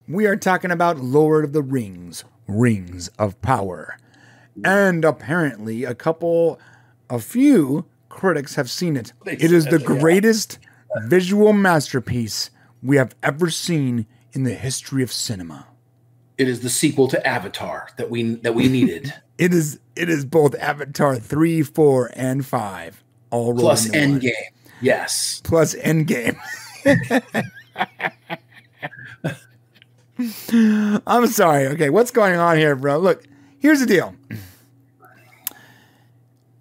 We are talking about Lord of the Rings, Rings of Power. And apparently a few critics have seen it. It is the greatest visual masterpiece we have ever seen in the history of cinema. It is the sequel to Avatar that we needed. It is both Avatar 3, 4, and 5. All rolled plus into Endgame. one. Yes. Plus Endgame. I'm sorry. Okay, what's going on here, bro? Look, here's the deal.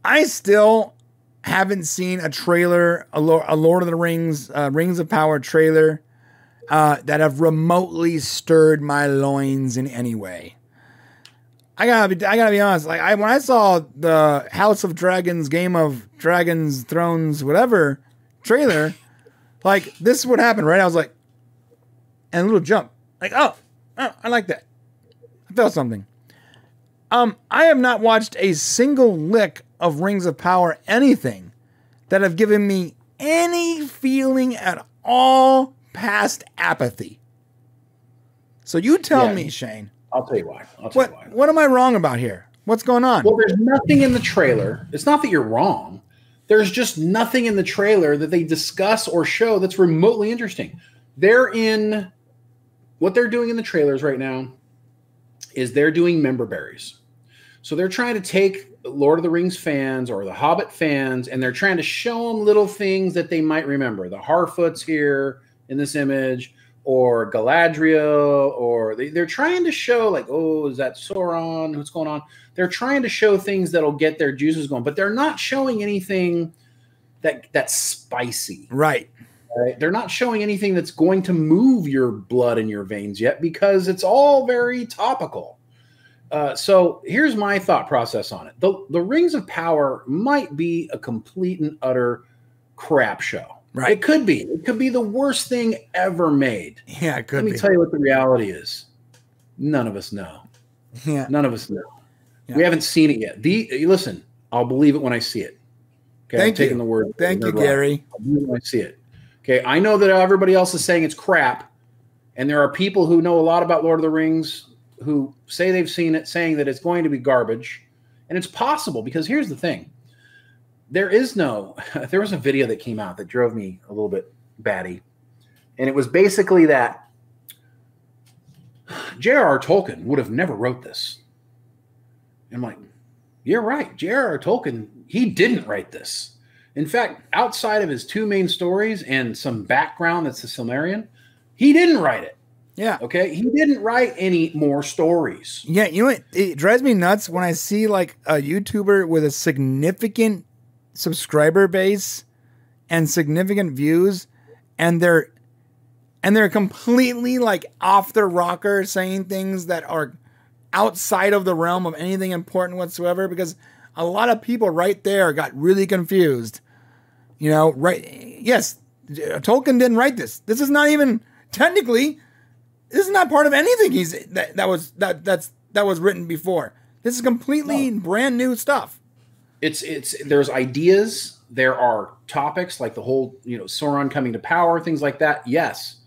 I still haven't seen a trailer, a Lord of the Rings, Rings of Power trailer that have remotely stirred my loins in any way. I gotta be honest. Like when I saw the House of Dragons, Game of Dragons, Thrones, whatever trailer, like this would happen, right? I was like, and a little jump, like, oh, I like that. I felt something. I have not watched a single lick of Rings of Power, anything that have given me any feeling at all past apathy. So you tell me, Shane. I'll tell you why. What am I wrong about here? What's going on? Well, there's nothing in the trailer. It's not that you're wrong. There's just nothing in the trailer that they discuss or show that's remotely interesting. What they're doing in the trailers right now is they're doing member berries. So they're trying to take Lord of the Rings fans or the Hobbit fans, and they're trying to show them little things that they might remember. The Harfoots here in this image, or Galadriel, or they're trying to show like, oh, is that Sauron? What's going on? They're trying to show things that'll get their juices going, but they're not showing anything that's spicy. Right. They're not showing anything that's going to move your blood in your veins yet because it's all very topical. So here's my thought process on it. The Rings of Power might be a complete and utter crap show. Right. It could be. It could be the worst thing ever made. Yeah, it could be. Let me tell you what the reality is. None of us know. Yeah. None of us know. Yeah. We haven't seen it yet. Listen, I'll believe it when I see it. Okay, Thank you. taking the word. Thank you, Gary. I'll believe it when I see it. Okay, I know that everybody else is saying it's crap, and there are people who know a lot about Lord of the Rings who say they've seen it, saying that it's going to be garbage, and it's possible because here's the thing: there was a video that came out that drove me a little bit batty, and it was basically that J.R.R. Tolkien would have never wrote this. And I'm like, you're right, J.R.R. Tolkien, he didn't write this. In fact, outside of his two main stories and some background that's the Silmarillion, he didn't write it. Yeah. Okay. He didn't write any more stories. Yeah. You know what? It drives me nuts when I see like a YouTuber with a significant subscriber base and significant views, and they're completely like off the rocker saying things that are outside of the realm of anything important whatsoever, because a lot of people right there got really confused. You know, right? Yes, Tolkien didn't write this. This is not even technically. This is not part of anything that was written before. This is completely brand new stuff. There's ideas. There are topics like the whole Sauron coming to power, things like that. Yes,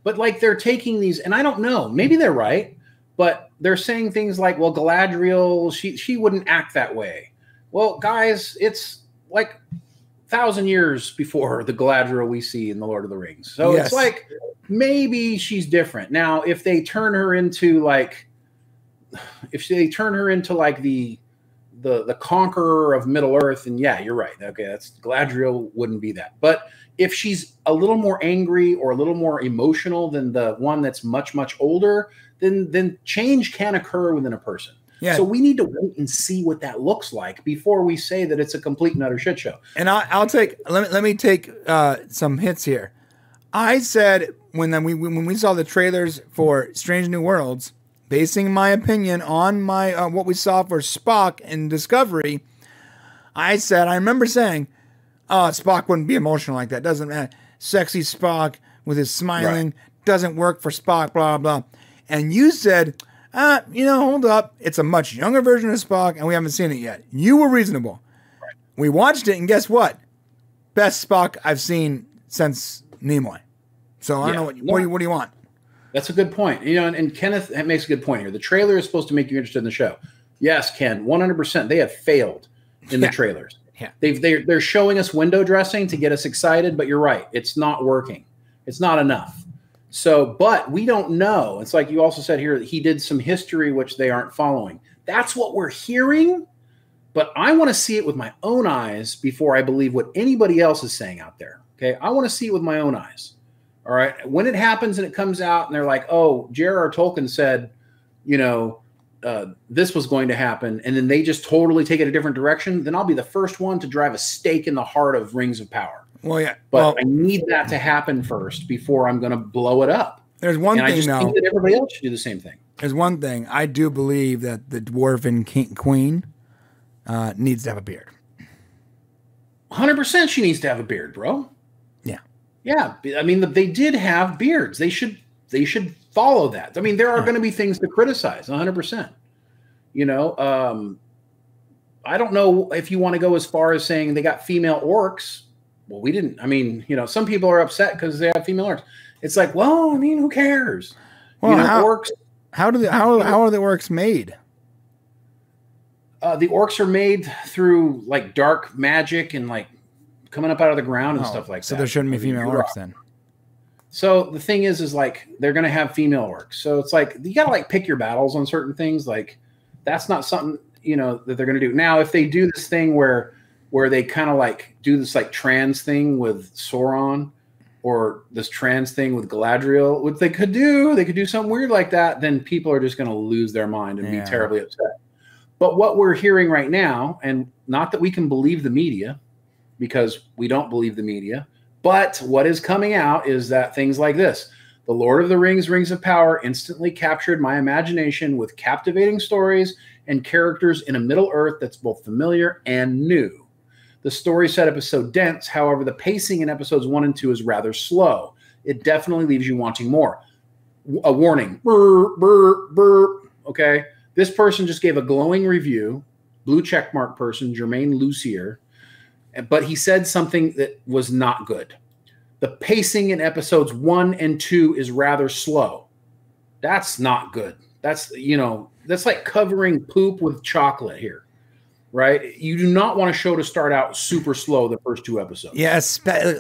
but like they're taking these, and I don't know. Maybe they're right, but they're saying things like, well, Galadriel, she wouldn't act that way. Well, guys, it's like 1,000 years before the Galadriel we see in the Lord of the Rings. So It's like maybe she's different. Now, if they turn her into like the conqueror of Middle Earth, and yeah, you're right. Okay, that's Galadriel wouldn't be that. But if she's a little more angry or a little more emotional than the one that's much, much older, then change can occur within a person. Yeah. So we need to wait and see what that looks like before we say that it's a complete and utter shit show. And let me take some hits here. I said when we saw the trailers for Strange New Worlds, basing my opinion on what we saw for Spock in Discovery, I remember saying, Spock wouldn't be emotional like that. Doesn't matter. Sexy Spock with his smiling doesn't work for Spock, blah, blah. And you said, hold up. It's a much younger version of Spock, and we haven't seen it yet. You were reasonable. Right. We watched it, and guess what? Best Spock I've seen since Nimoy. So I don't know what do you want? That's a good point. You know, and Kenneth makes a good point here. The trailer is supposed to make you interested in the show. Yes, Ken, 100%. They have failed in the trailers. Yeah. They're showing us window dressing to get us excited, but you're right. It's not working. It's not enough. So, but we don't know. It's like you also said here that he did some history, which they aren't following. That's what we're hearing. But I want to see it with my own eyes before I believe what anybody else is saying out there. Okay. I want to see it with my own eyes. All right. When it happens and it comes out and they're like, oh, J.R.R. Tolkien said, you know, this was going to happen, and then they just totally take it a different direction, then I'll be the first one to drive a stake in the heart of Rings of Power. Well, yeah. But I need that to happen first before I'm going to blow it up. There's one thing, I just think that everybody else should do the same thing. There's one thing. I do believe that the dwarven queen needs to have a beard. 100% she needs to have a beard, bro. Yeah, I mean, they did have beards. They should follow that. I mean, there are going to be things to criticize, 100%. You know, I don't know if you want to go as far as saying they got female orcs. Well, we didn't. I mean, you know, some people are upset because they have female orcs. It's like, well, I mean, who cares? Well, you know, orcs. How are the orcs made? The orcs are made through like dark magic and like coming up out of the ground and stuff like that. So there shouldn't be female orcs then. So the thing is like they're going to have female orcs. So it's like you got to like pick your battles on certain things. Like that's not something, you know, that they're going to do. Now, if they do this thing where they kind of like do this like trans thing with Sauron or this trans thing with Galadriel, what they could do something weird like that, then people are just going to lose their mind and be terribly upset. But what we're hearing right now, and not that we can believe the media, because we don't believe the media, but what is coming out is that things like this, The Lord of the Rings, Rings of Power, instantly captured my imagination with captivating stories and characters in a Middle-earth that's both familiar and new. The story setup is so dense, however, the pacing in episodes 1 and 2 is rather slow. It definitely leaves you wanting more. A warning, burr, burr, burr, okay? This person just gave a glowing review, blue checkmark person, Jermaine Lucier, but he said something that was not good. The pacing in episodes 1 and 2 is rather slow. That's not good. That's, you know, that's like covering poop with chocolate here, right? You do not want a show to start out super slow the first 2 episodes. Yeah,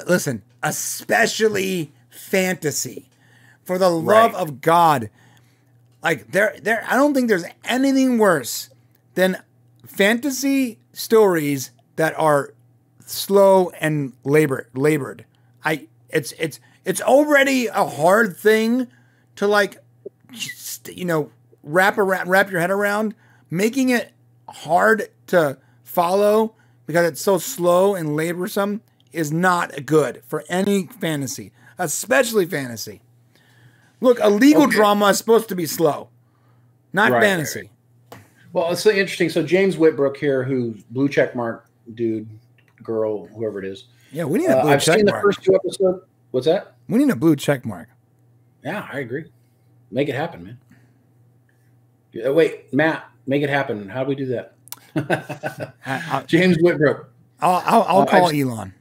listen, especially fantasy. For the love of God. Like I don't think there's anything worse than fantasy stories that are slow and labored. It's already a hard thing to like, you know, wrap your head around. Making it hard to follow because it's so slow and laborsome is not good for any fantasy, especially fantasy. Look, a legal drama is supposed to be slow, not fantasy. Right. Well, it's so interesting. So James Whitbrook here, who's blue checkmark dude, girl, whoever it is. Yeah, we need a blue check mark. I've seen the first 2 episodes. What's that? We need a blue check mark. Yeah, I agree. Make it happen, man. Wait, Matt, make it happen. How do we do that? James Whitbrook. I'll call Elon.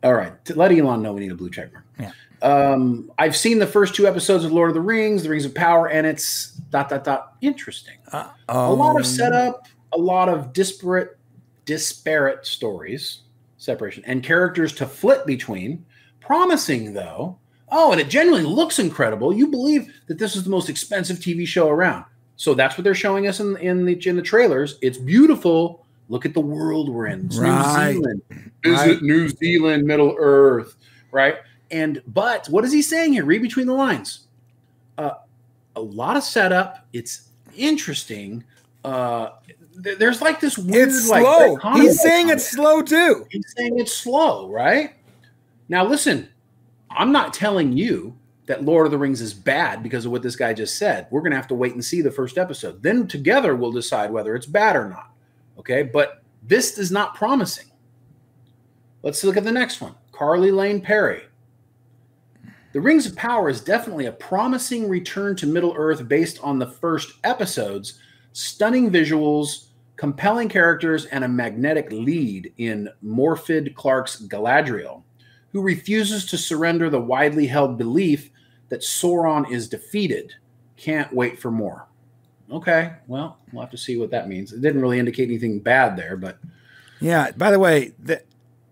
All right. Let Elon know we need a blue check mark. Yeah. I've seen the first 2 episodes of Lord of the Rings, The Rings of Power, and it's ... interesting. A lot of setup, a lot of disparate stories, separation, and characters to flip between. Promising, though. Oh, and it genuinely looks incredible. You believe that this is the most expensive TV show around. So that's what they're showing us in the trailers. It's beautiful. Look at the world we're in. It's New Zealand. Visit New Zealand, Middle Earth, right? But what is he saying here? Read between the lines. A lot of setup. It's interesting. There's like this weird, it's slow. He's saying it's slow too. He's saying it's slow, right? Now listen, I'm not telling you that Lord of the Rings is bad because of what this guy just said. We're going to have to wait and see the first episode. Then together we'll decide whether it's bad or not. Okay, but this is not promising. Let's look at the next one. Carly Lane Perry. The Rings of Power is definitely a promising return to Middle-earth based on the first episodes, stunning visuals, compelling characters, and a magnetic lead in Morfydd Clark's Galadriel, who refuses to surrender the widely held belief that Sauron is defeated. Can't wait for more. Okay, well, we'll have to see what that means. It didn't really indicate anything bad there, but yeah. By the way,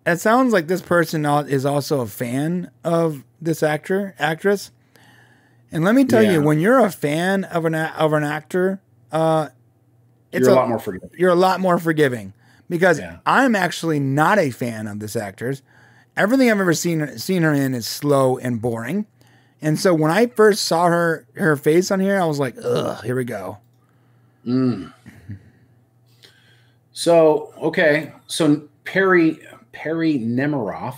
it sounds like this person is also a fan of this actress. And let me tell you, when you're a fan of an actor, you're a lot more forgiving. You're a lot more forgiving because I'm actually not a fan of this actress. Everything I've ever seen her in is slow and boring. And so when I first saw her face on here, I was like, ugh, here we go. So, okay. So Perry Nemiroff,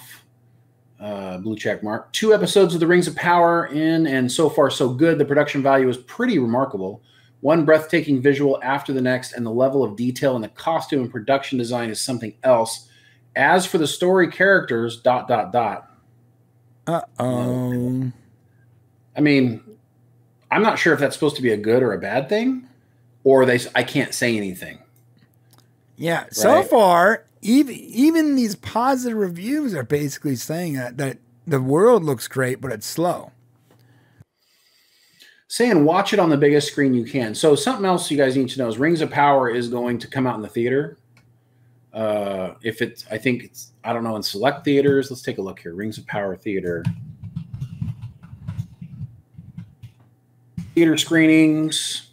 blue check mark. 2 episodes of The Rings of Power in, and so far so good. The production value is pretty remarkable. One breathtaking visual after the next, and the level of detail in the costume and production design is something else. As for the story characters, ... Uh-oh. I mean, I'm not sure if that's supposed to be a good or a bad thing, or I can't say anything. Yeah, right? So far, even these positive reviews are basically saying that the world looks great, but it's slow. Saying watch it on the biggest screen you can. So something else you guys need to know is Rings of Power is going to come out in the theater. I think it's, I don't know, in select theaters. Let's take a look here. Rings of Power theater. Theater screenings.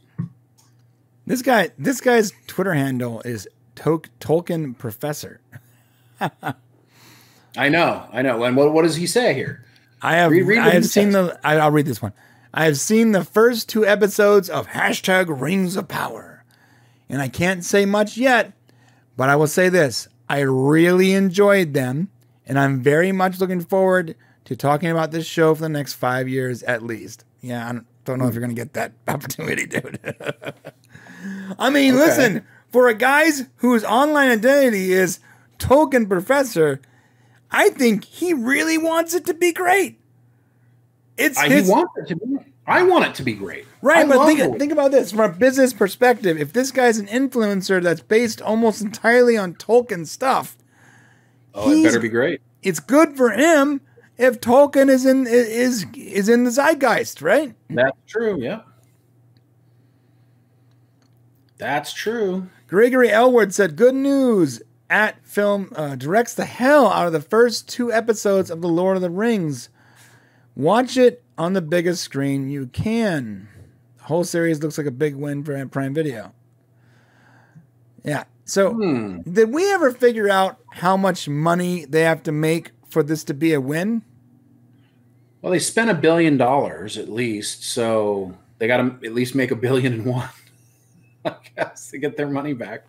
This guy's Twitter handle is Tolkien Professor. I know. And what does he say here? I'll read this one. I have seen the first 2 episodes of #Rings of Power, and I can't say much yet, but I will say this: I really enjoyed them, and I'm very much looking forward to talking about this show for the next 5 years at least. Yeah, I don't know if you're going to get that opportunity, dude. I mean, listen, for a guy whose online identity is Tolkien Professor, I think he really wants it to be great. He wants it to be. I want it to be great. Right, but think about this from a business perspective. If this guy's an influencer that's based almost entirely on Tolkien stuff, it better be great. It's good for him if Tolkien is in the zeitgeist, right? That's true. Yeah, that's true. Gregory Elwood said, "Good news! At Film directs the hell out of the first 2 episodes of The Lord of the Rings. Watch it on the biggest screen you can. The whole series looks like a big win for Prime Video." Yeah. So, did we ever figure out how much money they have to make for this to be a win? Well, they spent $1 billion at least, so they got to at least make $1 billion and one, I guess, to get their money back.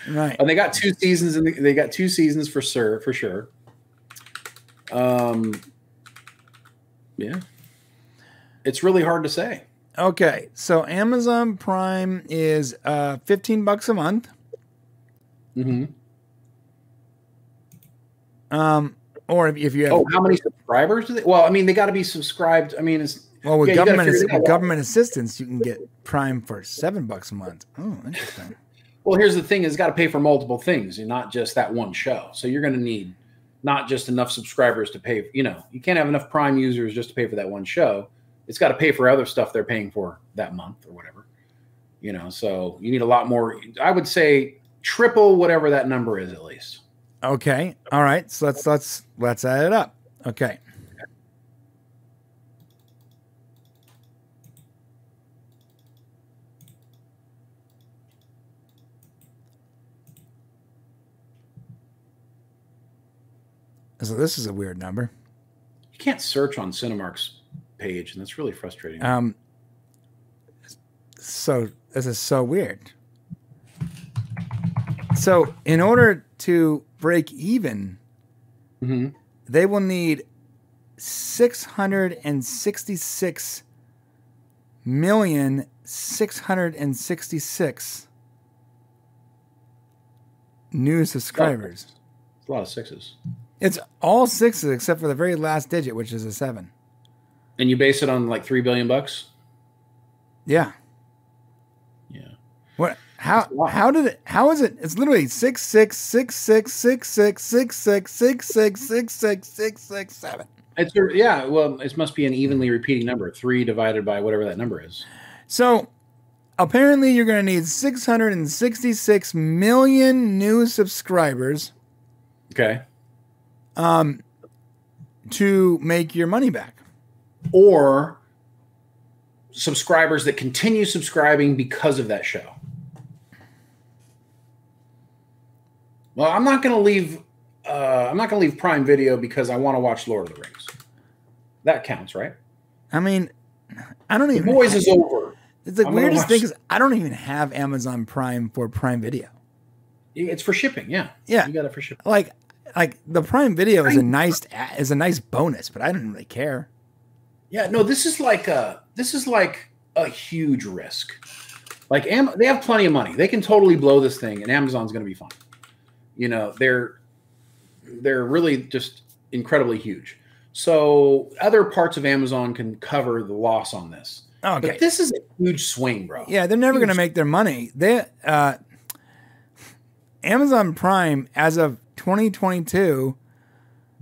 Right. And they got 2 seasons, and they got 2 seasons for sure. Yeah. It's really hard to say. Okay, so Amazon Prime is $15 a month. Mm-hmm. Or if you have how many subscribers do they? Well, I mean, they got to be subscribed. I mean, it's with government assistance, you can get Prime for $7 a month. Oh, interesting. Well, here's the thing: is got to pay for multiple things, and not just that one show. So you're going to need not just enough subscribers to pay. You can't have enough Prime users just to pay for that one show. It's got to pay for other stuff they're paying for that month or whatever. So you need a lot more. I would say triple whatever that number is at least. Okay. All right. So let's add it up. Okay. So this is a weird number. You can't search on Cinemark's page, and that's really frustrating. So this is so weird. So in order to break even, they will need 666,666 new subscribers. It's a lot of 6s. It's all 6s except for the very last digit, which is a 7. And you base it on like $3 billion? Yeah. Yeah. What? How is it? It's literally 666666666666667. Yeah, well, it must be an evenly repeating number. 3 divided by whatever that number is. So apparently you're going to need 666 million new subscribers. Okay. To make your money back. Or subscribers that continue subscribing because of that show. Well, I'm not going to leave Prime Video because I want to watch Lord of the Rings. That counts, right? I mean, I don't even. The Boys is over. It's the weirdest thing is I don't even have Amazon Prime for Prime Video. It's for shipping, yeah. Yeah, you got it for shipping. Like the Prime Video is a nice bonus, but I don't really care. Yeah, no, this is like a huge risk. Like they have plenty of money; they can totally blow this thing, and Amazon's going to be fine. You know, they're really just incredibly huge. So other parts of Amazon can cover the loss on this. Okay. But this is a huge swing, bro. Yeah, they're never going to make their money. Amazon Prime, as of 2022,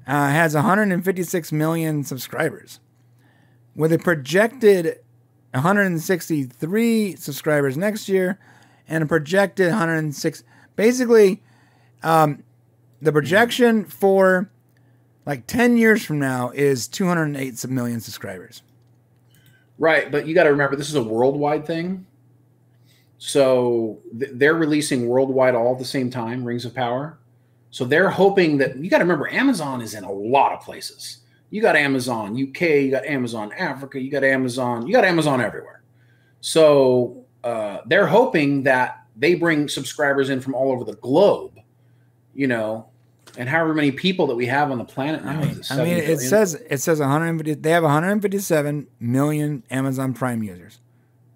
has 156 million subscribers, with a projected 163 subscribers next year, and a projected 106. Basically, the projection for like 10 years from now is 208 million subscribers. Right, but you got to remember this is a worldwide thing. So they're releasing worldwide all at the same time, Rings of Power. So they're hoping that, you got to remember, Amazon is in a lot of places. You got Amazon UK, you got Amazon Africa, you got Amazon everywhere. So they're hoping that they bring subscribers in from all over the globe, you know, and however many people that we have on the planet now. It says 150. They have 157 million Amazon Prime users.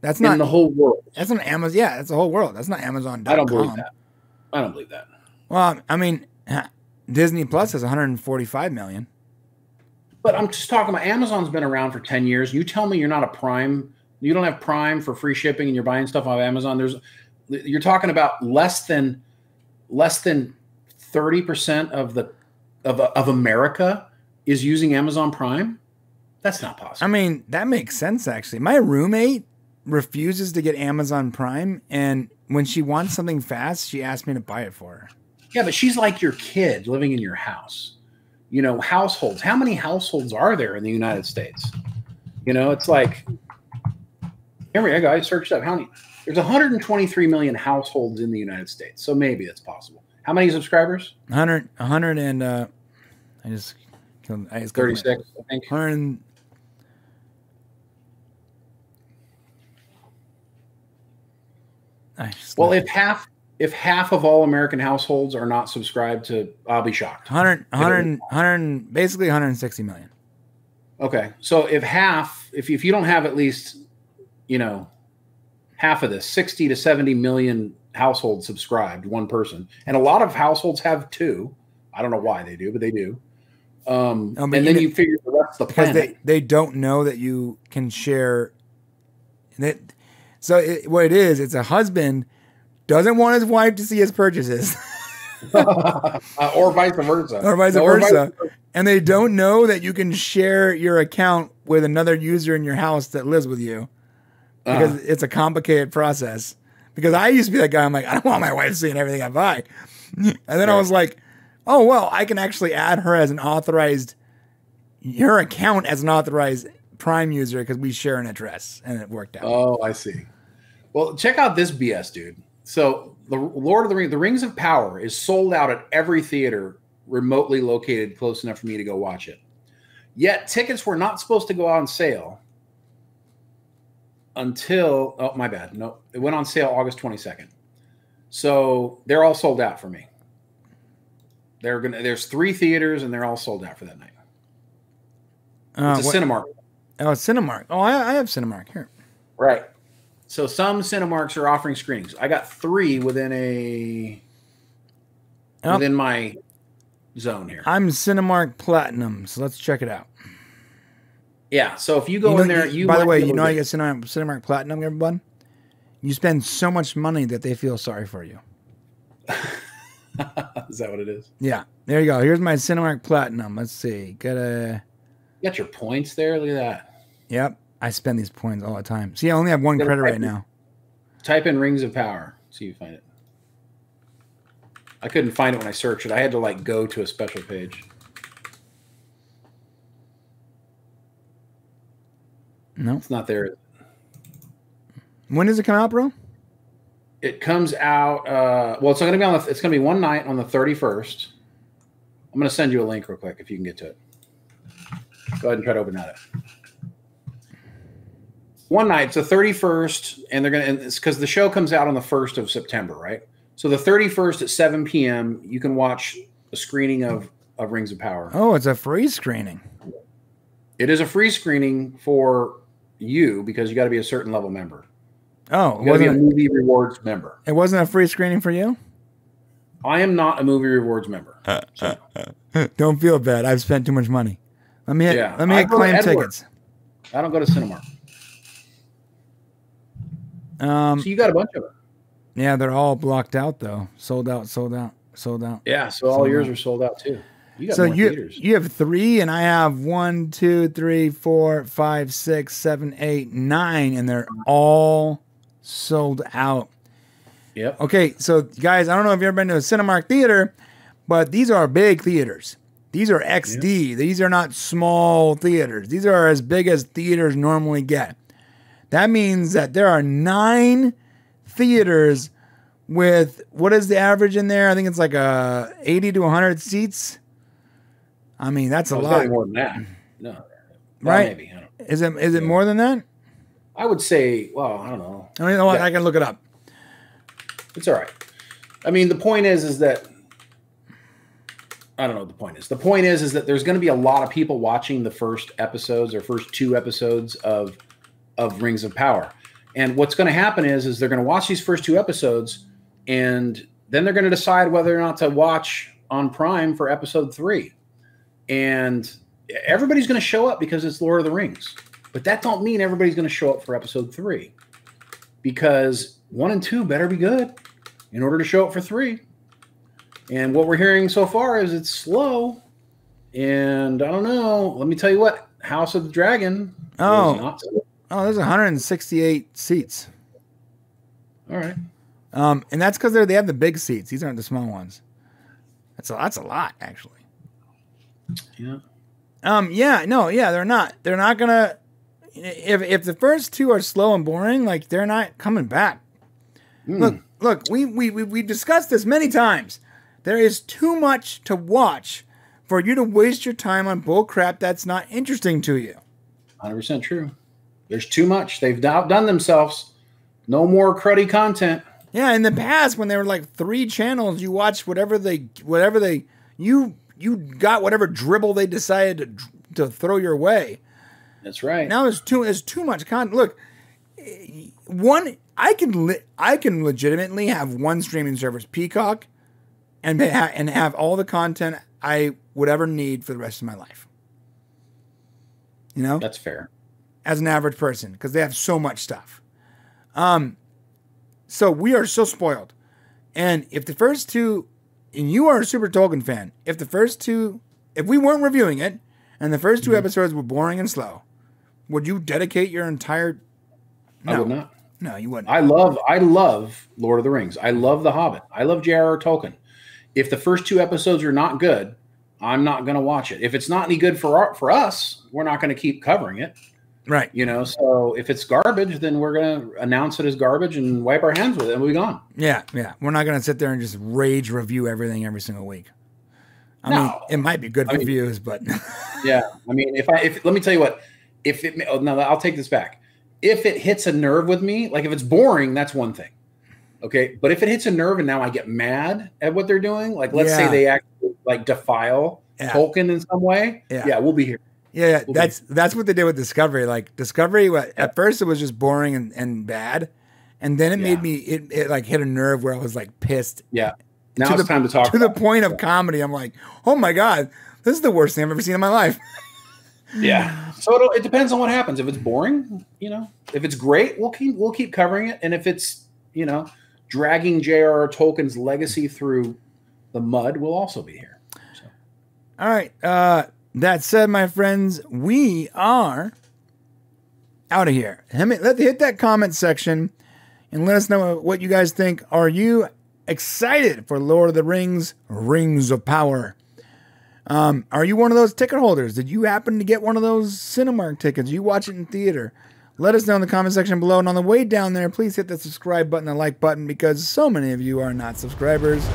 That's not in the whole world. That's not Amazon. Yeah, that's the whole world. That's not Amazon.com. I don't believe that. I don't believe that. Well, I mean, Disney Plus has 145 million. But I'm just talking about Amazon's been around for 10 years. You tell me you're not a Prime. You don't have Prime for free shipping and you're buying stuff off Amazon. You're talking about less than 30% of America is using Amazon Prime. That's not possible. I mean, that makes sense, actually. My roommate refuses to get Amazon Prime, and when she wants something fast, she asks me to buy it for her. Yeah, but she's like your kid living in your house. You know, households. How many households are there in the United States? You know, it's like, I searched up how many. There's 123 million households in the United States, so maybe it's possible. How many subscribers? 100 and I just 36, I think. 100. Well, if half of all American households are not subscribed to, I'll be shocked. 100, basically 160 million. Okay. So if you don't have at least, you know, half of this, 60 to 70 million households subscribed, one person. And a lot of households have 2. I don't know why they do, but they do. And then you figure the rest of the planet. Because they don't know that you can share. What it is, it's a husband doesn't want his wife to see his purchases. Or vice versa. Or vice versa. And they don't know that you can share your account with another user in your house that lives with you. Because it's a complicated process. Because I used to be that guy, I'm like, I don't want my wife seeing everything I buy. And then I was like, oh, well, I can actually add her as her account as an authorized Prime user because we share an address, and it worked out. Oh, I see. Well, check out this BS, dude. So the Lord of the Rings, the Rings of Power is sold out at every theater remotely located close enough for me to go watch it. Yet tickets were not supposed to go on sale until, oh, my bad. No, it went on sale August 22nd. So they're all sold out for me. There's 3 theaters and they're all sold out for that night. It's a Cinemark. Oh, Cinemark. Oh, I have Cinemark here. Right. So some Cinemarks are offering screenings. I got 3 within my zone here. I'm Cinemark Platinum, so let's check it out. Yeah. So if you go in there, by the way, you know how you get Cinemark Platinum, everyone? You spend so much money that they feel sorry for you. Is that what it is? Yeah. There you go. Here's my Cinemark Platinum. Let's see. You got your points there. Look at that. Yep. I spend these points all the time. See, I only have one credit right now. Type in Rings of Power. See if you find it. I couldn't find it when I searched it. I had to like go to a special page. No, it's not there. When does it come out, bro? It comes out. Well, it's going to be it's going to be one night on the 31st. I'm going to send you a link real quick if you can get to it. Go ahead and try to open that up. One night, it's the 31st, and it's because the show comes out on the 1st of September, right? So the 31st at 7 p.m., you can watch a screening of Rings of Power. Oh, it's a free screening. It is a free screening for you because you got to be a certain level member. Oh, you got to be a movie rewards member. It wasn't a free screening for you? I am not a movie rewards member. So. Don't feel bad. I've spent too much money. Let me claim tickets. I don't go to Cinemark. So you got a bunch of them. Yeah, they're all blocked out though. Sold out. Yeah, so all yours are sold out too. You got more theaters. You have 3, and I have 1, 2, 3, 4, 5, 6, 7, 8, 9, and they're all sold out. Yep. Okay, so guys, I don't know if you've ever been to a Cinemark theater, but these are big theaters. These are XD. Yep. These are not small theaters. These are as big as theaters normally get. That means that there are 9 theaters with, what is the average in there? I think it's like 80 to 100 seats. I mean, that's a lot. More than that. No. Right? Maybe. I don't know. Is it more than that? I would say, well, I don't know. I mean, I can look it up. It's all right. I mean, the point is that I don't know what the point is. The point is that there's going to be a lot of people watching the first episodes or first 2 episodes of Rings of Power. And what's going to happen is they're going to watch these first 2 episodes, and then they're going to decide whether or not to watch on Prime for episode 3. And everybody's going to show up because it's Lord of the Rings. But that don't mean everybody's going to show up for episode 3. Because 1 and 2 better be good in order to show up for 3. And what we're hearing so far is it's slow. And I don't know. Let me tell you what. House of the Dragon. Oh, there's 168 seats. All right. And that's because they have the big seats. These aren't the small ones. That's a lot, actually. Yeah. They're not. They're not gonna. If the first 2 are slow and boring, like they're not coming back. Look. We discussed this many times. There is too much to watch for you to waste your time on bull crap that's not interesting to you. 100% true. There's too much. They've outdone themselves. No more cruddy content. Yeah, in the past when there were like 3 channels, you watched you got whatever dribble they decided to throw your way. That's right. Now there's too much content. Look, I can legitimately have one streaming service, Peacock, and have all the content I would ever need for the rest of my life. You know? That's fair. As an average person, because they have so much stuff. So we are so spoiled. And if the first 2, and you are a super Tolkien fan, if we weren't reviewing it, and the first 2 episodes were boring and slow, would you dedicate your entire... No. I would not. No, you wouldn't. I love Lord of the Rings. I love The Hobbit. I love J.R.R. Tolkien. If the first 2 episodes are not good, I'm not going to watch it. If it's not any good for us, we're not going to keep covering it. Right. You know, so if it's garbage, then we're going to announce it as garbage and wipe our hands with it and we'll be gone. Yeah. We're not going to sit there and just rage review everything every single week. I mean, it might be good for views, but yeah. I mean, if let me tell you what, I'll take this back. If it hits a nerve with me, like if it's boring, that's one thing. Okay. But if it hits a nerve and now I get mad at what they're doing, like let's say they actually like defile Tolkien in some way. Yeah. We'll be here. Yeah. That's what they did with Discovery. Like Discovery, at first it was just boring and bad. And then it made me, it like hit a nerve where I was like pissed. Yeah. Now it's time to talk. To the point of comedy. I'm like, oh my God, this is the worst thing I've ever seen in my life. Yeah. So it depends on what happens. If it's boring, if it's great, we'll keep covering it. And if it's, dragging J.R.R. Tolkien's legacy through the mud, we'll also be here. So. All right. that said, my friends, we are out of here. Hit that comment section and let us know what you guys think. Are you excited for Lord of the Rings, Rings of Power? Are you one of those ticket holders? Did you happen to get one of those Cinemark tickets? You watch it in theater? Let us know in the comment section below. And on the way down there, please hit the subscribe button and like button because so many of you are not subscribers.